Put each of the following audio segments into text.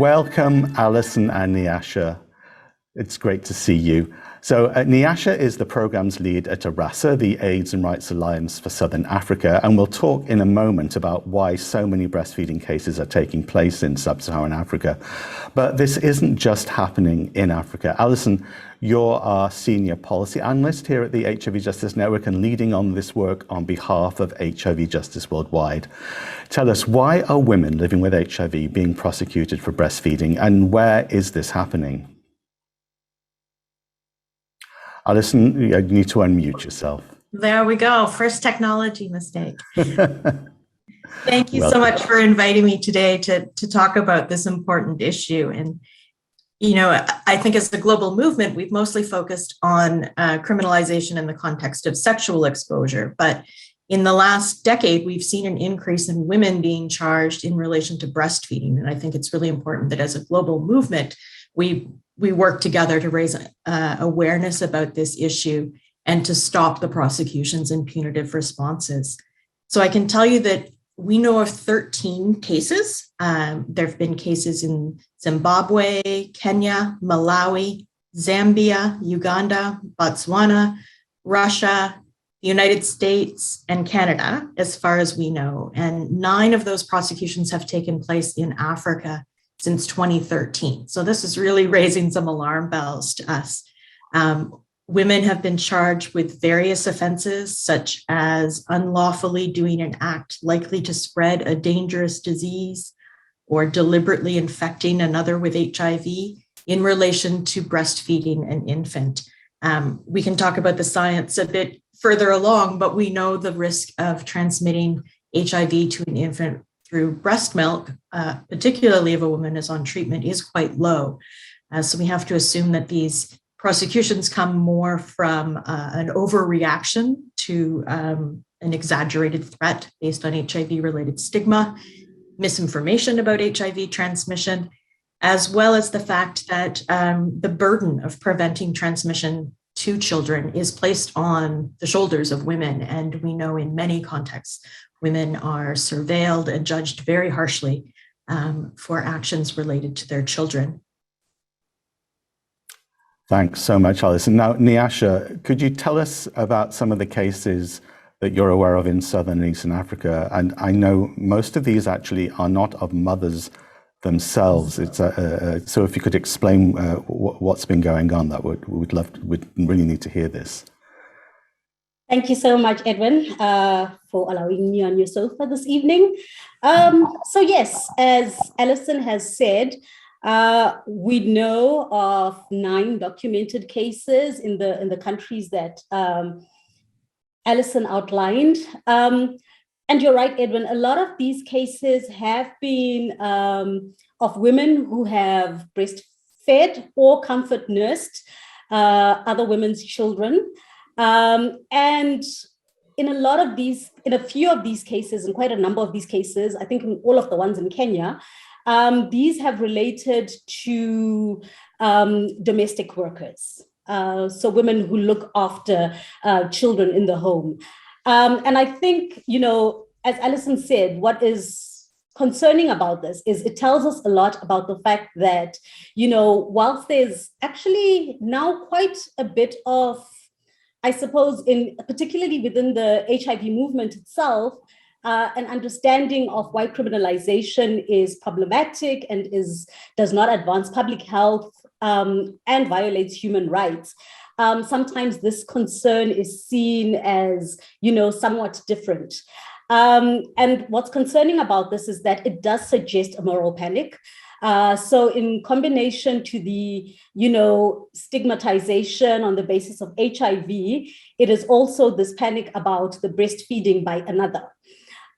Welcome, Alison and Nyasha. It's great to see you. So Nyasha is the program's lead at ARASA, the AIDS and Rights Alliance for Southern Africa, and we'll talk in a moment about why so many breastfeeding cases are taking place in sub-Saharan Africa. But this isn't just happening in Africa. Alison, you're our senior policy analyst here at the HIV Justice Network and leading on this work on behalf of HIV Justice Worldwide. Tell us, why are women living with HIV being prosecuted for breastfeeding, and where is this happening? Alison, you need to unmute yourself. There we go. First technology mistake. Thank you so much for inviting me today to talk about this important issue. And, you know, I think as a global movement, we've mostly focused on criminalization in the context of sexual exposure. But in the last decade, we've seen an increase in women being charged in relation to breastfeeding. And I think it's really important that as a global movement, we work together to raise awareness about this issue and to stop the prosecutions and punitive responses. So I can tell you that we know of 13 cases. There have been cases in Zimbabwe, Kenya, Malawi, Zambia, Uganda, Botswana, Russia, the United States, and Canada, as far as we know. And 9 of those prosecutions have taken place in Africa since 2013. So this is really raising some alarm bells to us. Women have been charged with various offenses, such as unlawfully doing an act likely to spread a dangerous disease or deliberately infecting another with HIV in relation to breastfeeding an infant. We can talk about the science a bit further along, but we know the risk of transmitting HIV to an infant through breast milk, particularly if a woman is on treatment, is quite low. So we have to assume that these prosecutions come more from an overreaction to an exaggerated threat based on HIV-related stigma, misinformation about HIV transmission, as well as the fact that the burden of preventing transmission to children is placed on the shoulders of women. And we know in many contexts, women are surveilled and judged very harshly for actions related to their children. Thanks so much, Alison. Now, Nyasha, could you tell us about some of the cases that you're aware of in Southern and Eastern Africa? And I know most of these actually are not of mothers themselves. It's so if you could explain what's been going on, that we'd really need to hear this. Thank you so much, Edwin, for allowing me on your sofa this evening. So yes, as Alison has said, we know of 9 documented cases in the countries that Alison outlined. And you're right, Edwin, a lot of these cases have been of women who have breastfed or comfort nursed other women's children. And in a few of these cases, and quite a number of these cases, I think in all of the ones in Kenya, these have related to domestic workers, so women who look after children in the home. And I think, you know, as Alison said, what is concerning about this is it tells us a lot about the fact that, you know, whilst there's actually now quite a bit of, I suppose, particularly within the HIV movement itself, an understanding of why criminalization is problematic and does not advance public health and violates human rights. Sometimes this concern is seen as, you know, somewhat different. And what's concerning about this is that it does suggest a moral panic. So in combination to the, you know, stigmatization on the basis of HIV, it is also this panic about the breastfeeding by another.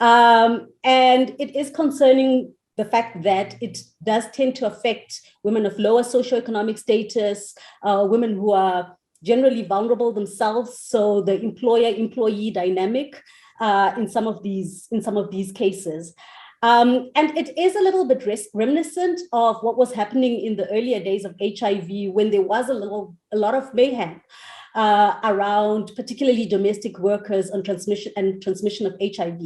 And it is concerning the fact that it does tend to affect women of lower socioeconomic status, women who are generally vulnerable themselves. So the employer-employee dynamic in some of these cases. And it is a little bit reminiscent of what was happening in the earlier days of HIV, when there was a lot of mayhem around particularly domestic workers on transmission of HIV.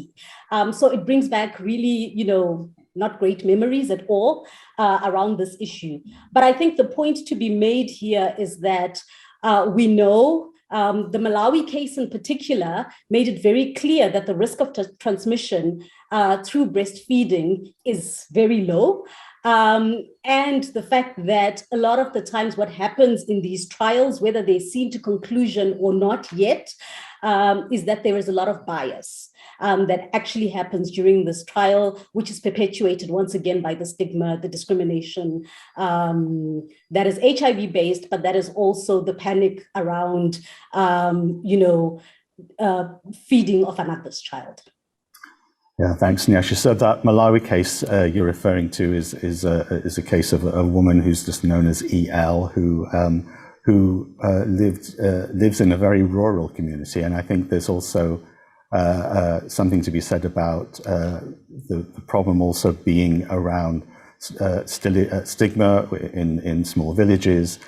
So it brings back really, you know, not great memories at all around this issue. But I think the point to be made here is that we know the Malawi case in particular made it very clear that the risk of transmission through breastfeeding is very low. And the fact that a lot of the times what happens in these trials, whether they seem to conclusion or not yet, is that there is a lot of bias that actually happens during this trial, which is perpetuated once again by the stigma, the discrimination that is HIV based, but that is also the panic around, feeding of another's child. Yeah, thanks, Nyasha. So that Malawi case you're referring to is a case of a woman who's just known as EL, who lives in a very rural community, and I think there's also something to be said about the problem also being around stigma in small villages,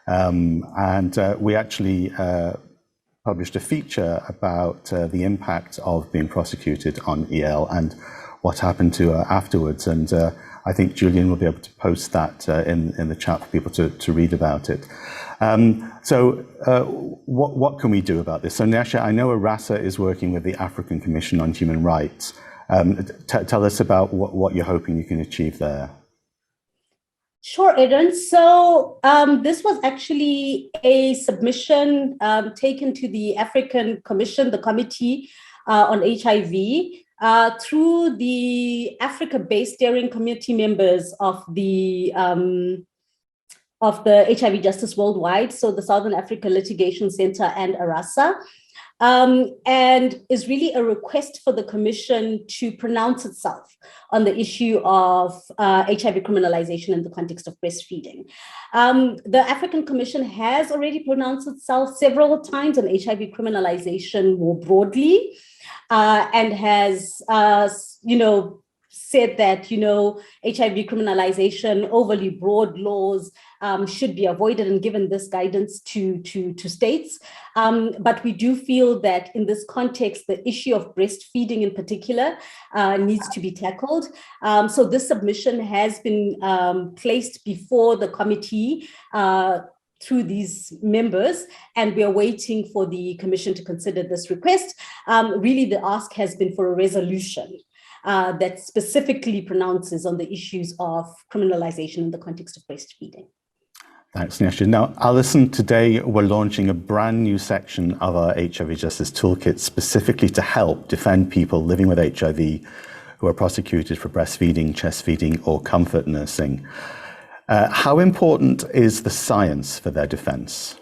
and we actually published a feature about the impact of being prosecuted on EL and what happened to her afterwards. And I think Julian will be able to post that in the chat for people to read about it. So what can we do about this? So Nyasha, I know ARASA is working with the African Commission on Human Rights. Tell us about what you're hoping you can achieve there. Sure, Edwin. So this was actually a submission taken to the African Commission, the Committee on HIV, through the Africa-based steering committee members of the HIV Justice Worldwide, so the Southern Africa Litigation Center and ARASA, and is really a request for the Commission to pronounce itself on the issue of HIV criminalization in the context of breastfeeding. The African Commission has already pronounced itself several times on HIV criminalization more broadly, and has, said that, HIV criminalization, overly broad laws should be avoided and given this guidance to states. But we do feel that in this context, the issue of breastfeeding in particular needs to be tackled. So this submission has been placed before the committee through these members, and we are waiting for the Commission to consider this request. Really, the ask has been for a resolution that specifically pronounces on the issues of criminalization in the context of breastfeeding. Thanks, Nyasha. Now, Alison, today we're launching a brand new section of our HIV Justice Toolkit specifically to help defend people living with HIV who are prosecuted for breastfeeding, chest feeding, or comfort nursing. How important is the science for their defense?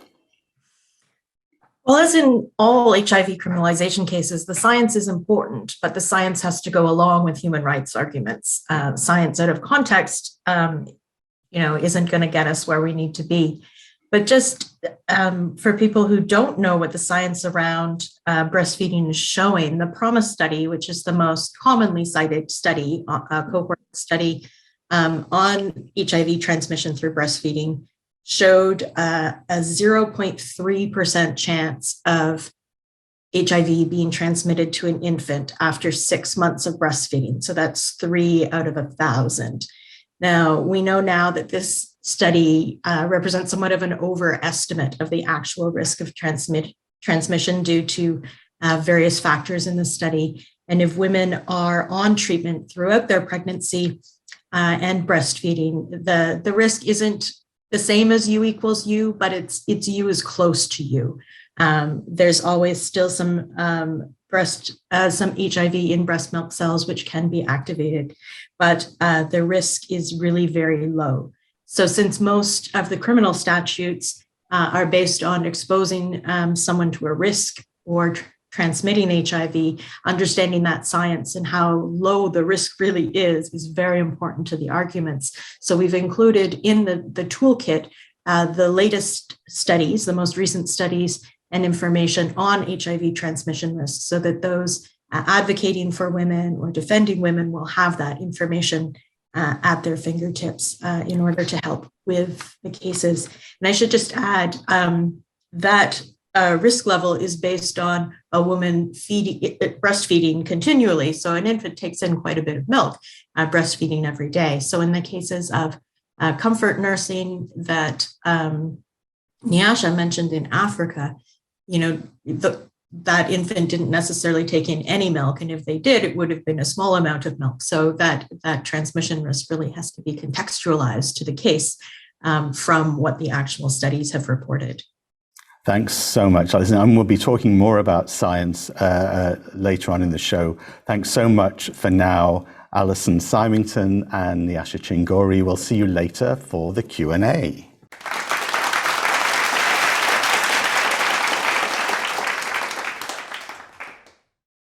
Well, as in all HIV criminalization cases, the science is important, but the science has to go along with human rights arguments. Science out of context, isn't going to get us where we need to be. But just for people who don't know what the science around breastfeeding is showing, the PROMISE study, which is the most commonly cited study, cohort study on HIV transmission through breastfeeding, showed a 0.3% chance of HIV being transmitted to an infant after 6 months of breastfeeding. So that's 3 out of 1,000. Now, we know now that this study represents somewhat of an overestimate of the actual risk of transmission due to various factors in the study. And if women are on treatment throughout their pregnancy and breastfeeding, the risk isn't the same as U equals U, but it's U is close to U. There's always still some HIV in breast milk cells, which can be activated, but the risk is really very low. So since most of the criminal statutes are based on exposing someone to a risk or transmitting HIV, understanding that science and how low the risk really is very important to the arguments. So we've included in the toolkit the latest studies, the most recent studies and information on HIV transmission risks, so that those advocating for women or defending women will have that information at their fingertips in order to help with the cases. And I should just add that risk level is based on a woman breastfeeding continually. So an infant takes in quite a bit of milk, breastfeeding every day. So in the cases of comfort nursing that Nyasha mentioned in Africa, that infant didn't necessarily take in any milk. And if they did, it would have been a small amount of milk. So that transmission risk really has to be contextualized to the case from what the actual studies have reported. Thanks so much, Alison. And we'll be talking more about science later on in the show. Thanks so much for now, Alison Symington and Nyasha Chingore. We'll see you later for the Q&A.